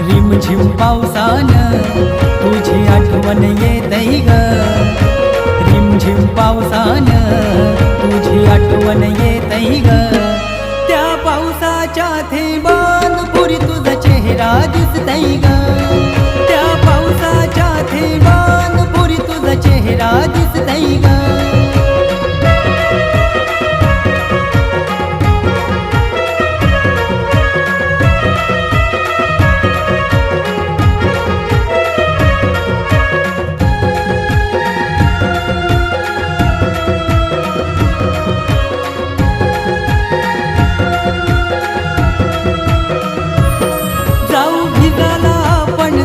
रिमझिम पावसानं तुझी आठवण येतई ग, रिमझिम पावसानं तुझी आठवण येतई ग. त्या पावसाच्या थेंबांपुरी तुझा चेहरा दिसतई ग, त्या पावसाच्या थेंबांपुरी तुझा चेहरा दिसतई ग. जाऊ भिजाला आपण